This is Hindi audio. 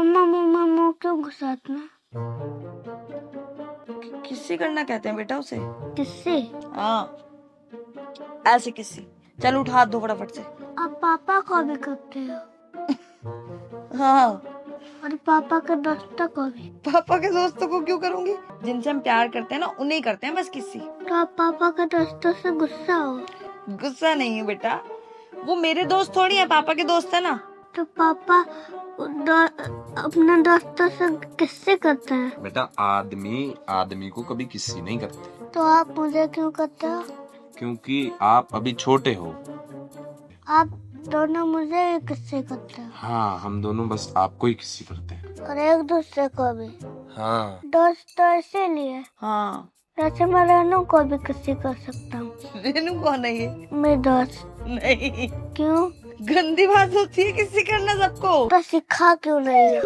मम्मा मम्मा मुंह क्यों घुसाते हैं? किस्सी करना कहते हैं बेटा उसे। किससे? हाँ, ऐसे किस्सी। चल उठ, हाथ धो फटाफट से। आप पापा को भी करते हो? हाँ, और पापा के दोस्तों को भी? पापा के दोस्तों को क्यों करूंगी? जिनसे हम प्यार करते हैं ना, उन्हें ही करते हैं बस किस्सी। तो आप पापा के दोस्तों से गुस्सा हो? गुस्सा नहीं है बेटा, वो मेरे दोस्त थोड़ी है, पापा के दोस्त है ना। तो पापा अपने दोस्तों से किससे करते हैं? बेटा आदमी आदमी को कभी किसी नहीं करते, तो आप मुझे क्यों करते हो? क्योंकि आप अभी छोटे हो। आप दोनों मुझे भी किससे करते हो? हाँ, हम दोनों बस आपको ही किसी करते हैं। और एक दूसरे को भी? हाँ, दोस्त तो इसीलिए। हाँ, वैसे मैं रेनू को भी किसी कर सकता हूँ। रेनू कौन है ये? मेरे दोस्त। नहीं, क्यों? गंदी बात होती है किस्सी करना सबको। तो सिखा क्यों नहीं?